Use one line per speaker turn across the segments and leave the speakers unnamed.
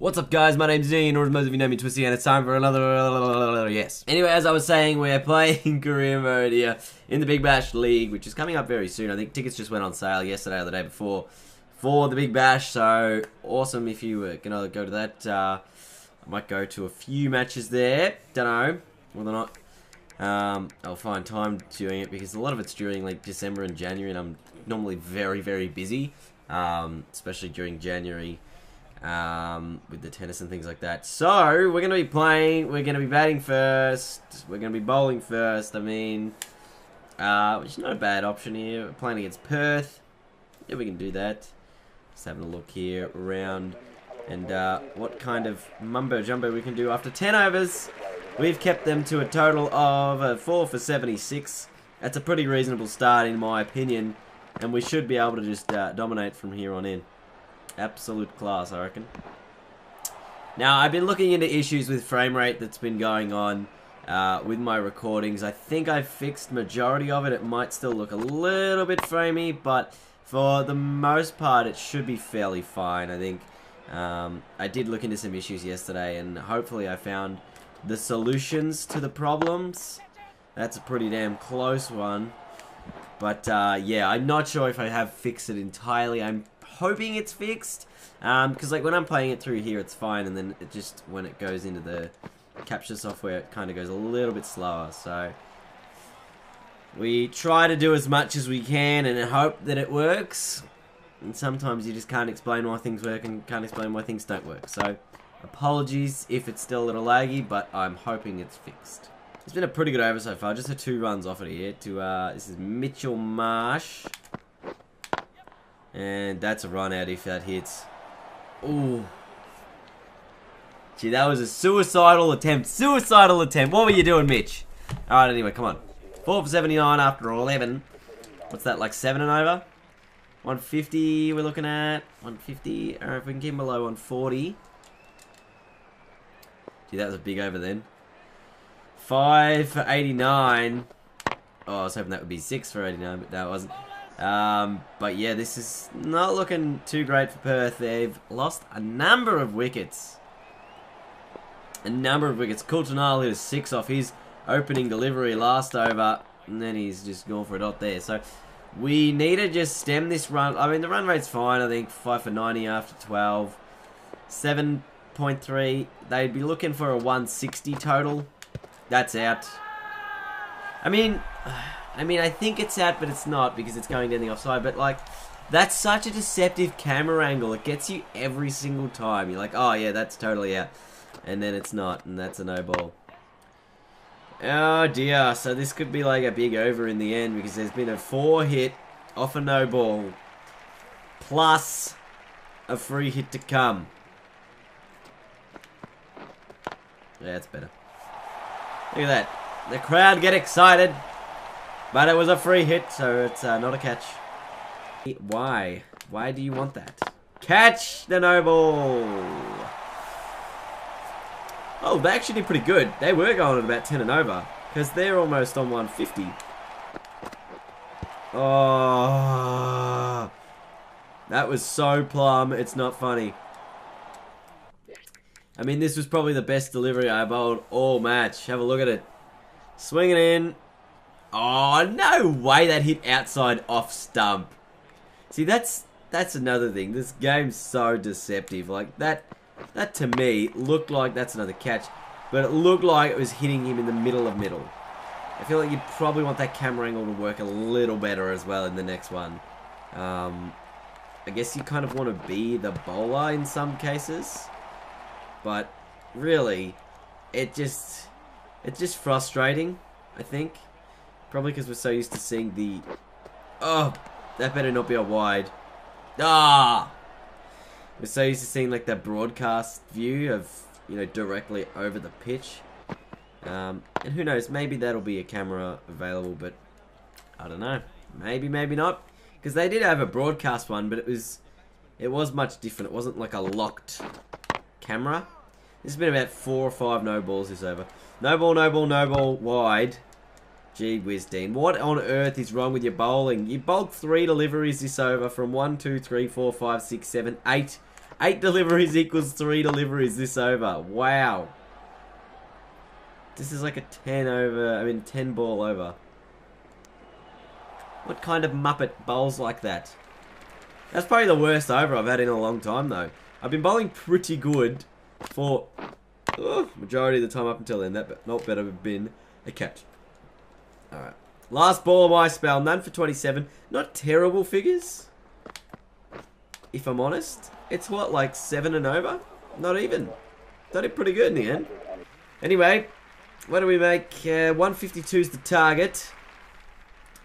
What's up, guys? My name's Dean, or as most of you know me, Twisty, and it's time for another yes. Anyway, as I was saying, we're playing career mode here in the Big Bash League, which is coming up very soon. I think tickets just went on sale yesterday or the day before for the Big Bash, so awesome if you were gonna go to that. I might go to a few matches there. Don't know whether or not I'll find time doing it because a lot of it's during like December and January, and I'm normally very busy, especially during January. With the tennis and things like that. So, we're going to be playing, we're going to be batting first, we're going to be bowling first, I mean, which is not a bad option here. We're playing against Perth. Yeah, we can do that. Just having a look here around, and what kind of mumbo-jumbo we can do after 10 overs. We've kept them to a total of 4 for 76. That's a pretty reasonable start in my opinion, and we should be able to just dominate from here on in. Absolute class, I reckon. Now, I've been looking into issues with frame rate that's been going on with my recordings. I think I've fixed majority of it. It might still look a little bit framey, but for the most part, it should be fairly fine, I think. I did look into some issues yesterday, and hopefully I found the solutions to the problems. That's a pretty damn close one. But, yeah, I'm not sure if I have fixed it entirely. I'm hoping it's fixed, because like when I'm playing it through here it's fine, and then it just, when it goes into the capture software, it kind of goes a little bit slower. So we try to do as much as we can and hope that it works, and sometimes you just can't explain why things work and can't explain why things don't work. So apologies if it's still a little laggy, but I'm hoping it's fixed. It's been a pretty good over so far, just a 2 runs off it here to this is Mitchell Marsh. And that's a run out if that hits. Ooh. Gee, that was a suicidal attempt. Suicidal attempt. What were you doing, Mitch? Alright, anyway, come on. 4 for 79 after 11. What's that, like 7 and over? 150 we're looking at. 150. Alright, if we can keep him below 140. Gee, that was a big over then. 5 for 89. Oh, I was hoping that would be 6 for 89, but no, it wasn't. But yeah, this is not looking too great for Perth. They've lost a number of wickets. Coulter-Nile hit a 6 off his opening delivery last over, and then he's just gone for a dot there. So we need to just stem this run. I mean, the run rate's fine, I think. 5 for 90 after 12. 7.3. They'd be looking for a 160 total. That's out. I mean, I think it's out, but it's not because it's going down the offside. But, like, that's such a deceptive camera angle. It gets you every single time. You're like, oh, yeah, that's totally out. And then it's not, and that's a no ball. Oh, dear. So this could be, like, a big over in the end because there's been a 4 hit off a no ball plus a free hit to come. Yeah, that's better. Look at that. The crowd get excited. But it was a free hit, so it's not a catch. Why? Why do you want that? Catch the no ball. Oh, they actually did pretty good. They were going at about 10 and over. Because they're almost on 150. Oh. That was so plumb. It's not funny. I mean, this was probably the best delivery I bowled all match. Have a look at it. Swing it in. Oh, no way that hit outside off stump. See, that's another thing. This game's so deceptive. Like, that to me looked like that's another catch. But it looked like it was hitting him in the middle of middle. I feel like you'd probably want that camera angle to work a little better as well in the next one. I guess you kind of want to be the bowler in some cases. But, really, it's just frustrating, I think. Probably because we're so used to seeing the... Oh, that better not be a wide. Ah! We're so used to seeing like that broadcast view of, you know, directly over the pitch. And who knows, maybe that'll be a camera available, but I don't know. Maybe, maybe not. Because they did have a broadcast one, but it was much different. It wasn't like a locked camera. This has been about 4 or 5 no balls this over. No ball, no ball, no ball, wide. Gee whiz, Dean. What on earth is wrong with your bowling? You bowled 3 deliveries this over from 1, 2, 3, 4, 5, 6, 7, 8 8 deliveries equals 3 deliveries this over. Wow. This is like a 10 ball over. What kind of Muppet bowls like that? That's probably the worst over I've had in a long time, though. I've been bowling pretty good for majority of the time up until then. That not better have been a catch. Alright. Last ball of my spell. None for 27. Not terrible figures. If I'm honest. It's what, like 7 and over? Not even. Done it pretty good in the end. Anyway, what do we make? 152 is the target.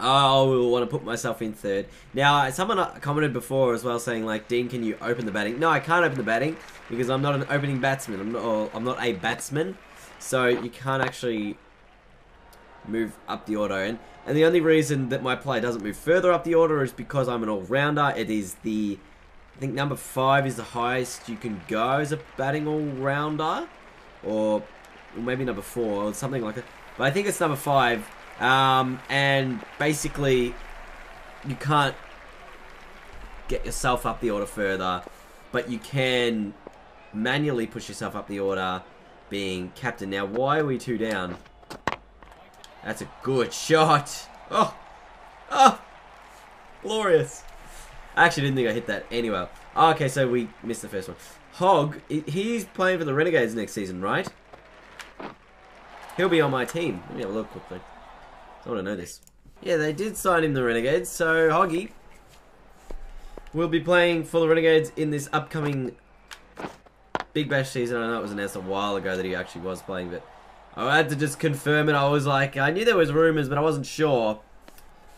I will want to put myself in third. Now, someone commented before as well saying, like, Dean, can you open the batting? No, I can't open the batting because I'm not an opening batsman. I'm not a batsman. So, you can't actually move up the order. And the only reason that my play doesn't move further up the order is because I'm an all-rounder. It is I think number 5 is the highest you can go as a batting all-rounder. Or maybe number 4 or something like that. But I think it's number 5. And basically, you can't get yourself up the order further, but you can manually push yourself up the order being captain. Now, why are we 2 down? That's a good shot. Oh, glorious. I actually didn't think I hit that anyway. Oh, okay, so we missed the first one. Hog, he's playing for the Renegades next season, right? He'll be on my team. Let me have a look quickly. I want to know this. Yeah, they did sign him the Renegades, so Hoggy will be playing for the Renegades in this upcoming Big Bash season. I know it was announced a while ago that he actually was playing, but I had to just confirm it. I was like, I knew there was rumours, but I wasn't sure.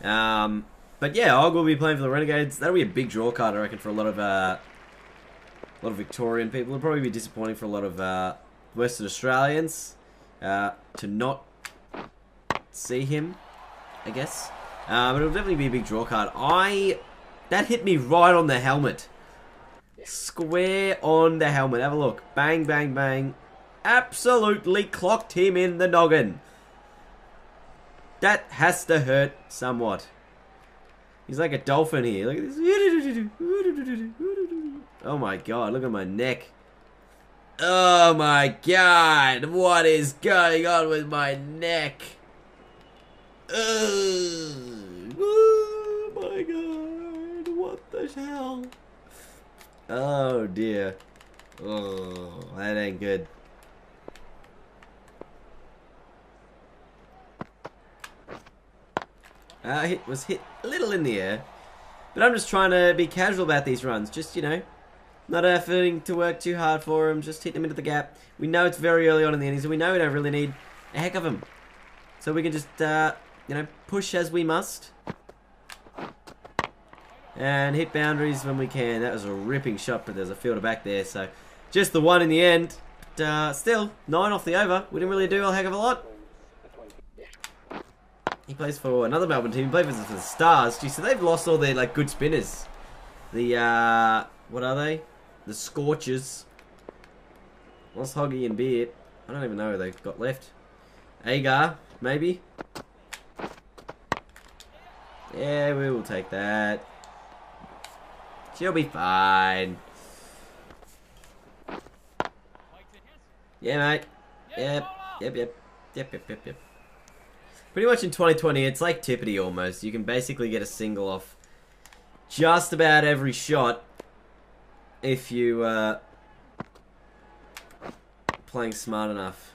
But yeah, Hog will be playing for the Renegades. That'll be a big draw card, I reckon, for a lot of Victorian people. It'll probably be disappointing for a lot of Western Australians to not see him, I guess. But it'll definitely be a big draw card. That hit me right on the helmet. Square on the helmet. Have a look. Bang, bang, bang. Absolutely clocked him in the noggin. That has to hurt somewhat. He's like a dolphin here. Look at this. Oh my god, look at my neck. Oh my god, what is going on with my neck? Oh my god, what the hell? Oh dear. Oh, that ain't good. Was hit a little in the air. But I'm just trying to be casual about these runs. Just, you know, not efforting to work too hard for them. Just hitting them into the gap. We know it's very early on in the innings, and we know we don't really need a heck of them. So we can just, you know, push as we must. And hit boundaries when we can. That was a ripping shot, but there's a fielder back there. So just the one in the end. But, still, 9 off the over. We didn't really do a heck of a lot. He plays for another Melbourne team. He plays for the Stars. Gee, so they've lost all their, like, good spinners. The, what are they? The Scorchers. Lost Hoggy and Beard. I don't even know who they've got left. Agar, maybe. Yeah, we will take that. She'll be fine. Yeah, mate. Yep. Pretty much in 2020, it's like Tippity almost. You can basically get a single off just about every shot if you playing smart enough.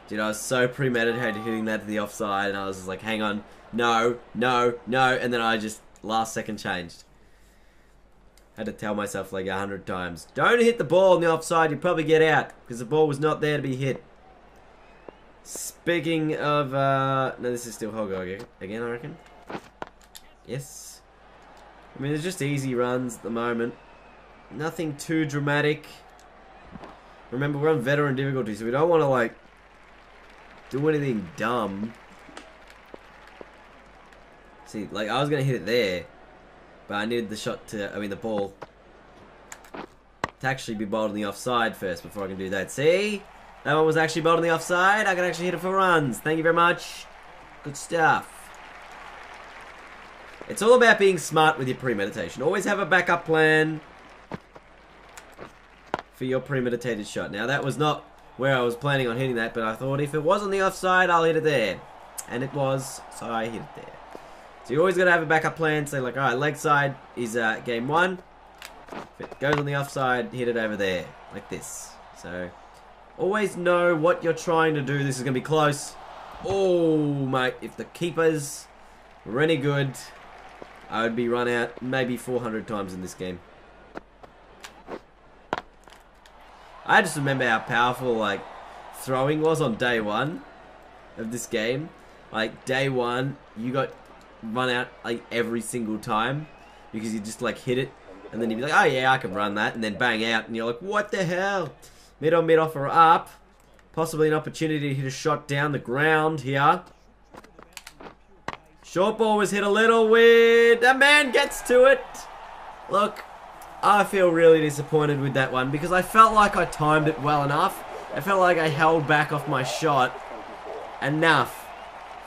Dude, I was so premeditated hitting that to the offside, and I was just like, hang on, no, and then I just last second changed. Had to tell myself like 100 times, don't hit the ball on the offside, you'll probably get out, because the ball was not there to be hit. Speaking of, no, this is still Hoggo again, I reckon. Yes. I mean, it's just easy runs at the moment. Nothing too dramatic. Remember, we're on veteran difficulty, so we don't want to, like, do anything dumb. See, like, I was going to hit it there, but I needed the shot to, the ball to actually be bowled on the offside first before I can do that. See? That one was actually bowled on the offside. I can actually hit it for runs. Thank you very much. Good stuff. It's all about being smart with your premeditation. Always have a backup plan. for your premeditated shot. Now, that was not where I was planning on hitting that, but I thought if it was on the offside, I'll hit it there. And it was, so I hit it there. So you always got to have a backup plan. So like, alright, leg side is game 1. If it goes on the offside, hit it over there, like this. So, always know what you're trying to do. This is going to be close. Oh, mate, if the keepers were any good, I would be run out maybe 400 times in this game. I just remember how powerful, like, throwing was on day 1 of this game. Like, day 1, you got run out, like, every single time. Because you just, like, hit it. And then you'd be like, oh, yeah, I can run that. And then bang out. And you're like, what the hell? Mid on, mid off, or up. Possibly an opportunity to hit a shot down the ground here. Short ball was hit a little weird. A man gets to it. Look, I feel really disappointed with that one because I felt like I timed it well enough. I felt like I held back off my shot enough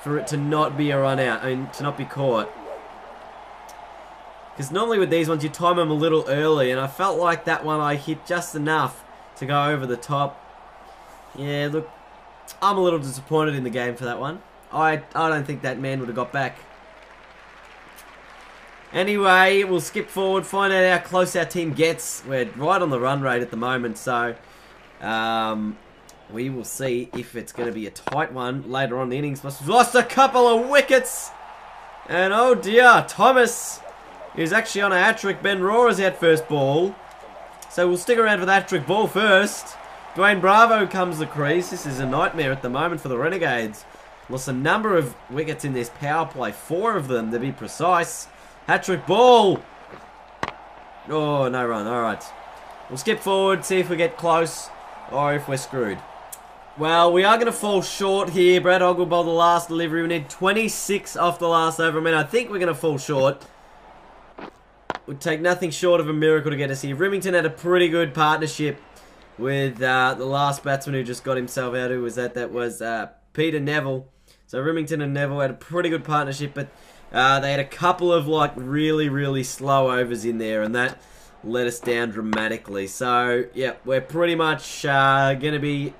for it to not be a run out. I mean, to not be caught. Because normally with these ones, you time them a little early, and I felt like that one I hit just enough to go over the top. Yeah, look, I'm a little disappointed in the game for that one. I don't think that man would have got back. Anyway, we'll skip forward, find out how close our team gets. We're right on the run rate at the moment, so we will see if it's going to be a tight one later on in the innings. Must have lost a couple of wickets. And oh dear, Thomas is actually on a hat-trick. Ben Raw is out first ball. So we'll stick around for the hat-trick ball first. Dwayne Bravo comes the crease. This is a nightmare at the moment for the Renegades. Lost a number of wickets in this power play. 4 of them, to be precise. Hat-trick ball. Oh, no run. Alright. We'll skip forward, see if we get close or if we're screwed. Well, we are going to fall short here. Brad Ogleball, the last delivery. We need 26 off the last over. I mean, I think we're going to fall short. Would take nothing short of a miracle to get us here. Remington had a pretty good partnership with the last batsman who just got himself out. Who was that? That was Peter Neville. So Remington and Neville had a pretty good partnership, but they had a couple of like really, really slow overs in there, and that let us down dramatically. So yeah, we're pretty much going to be.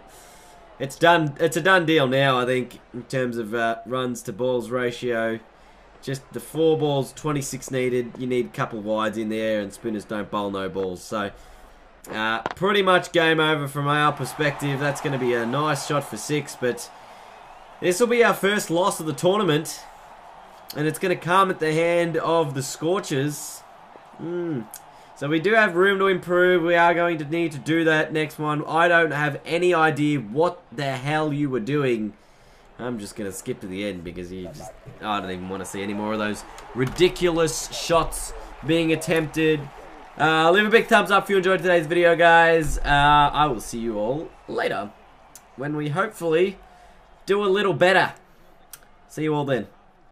It's done. It's a done deal now, I think, in terms of runs to balls ratio. Just the 4 balls, 26 needed. You need a couple of wides in there, and spinners don't bowl no balls. So, pretty much game over from our perspective. That's going to be a nice shot for 6, but this will be our first loss of the tournament, and it's going to come at the hand of the Scorchers. So we do have room to improve. We are going to need to do that next one. I don't have any idea what the hell you were doing. I'm just going to skip to the end because I don't even want to see any more of those ridiculous shots being attempted. Leave a big thumbs up if you enjoyed today's video, guys. I will see you all later when we hopefully do a little better. See you all then.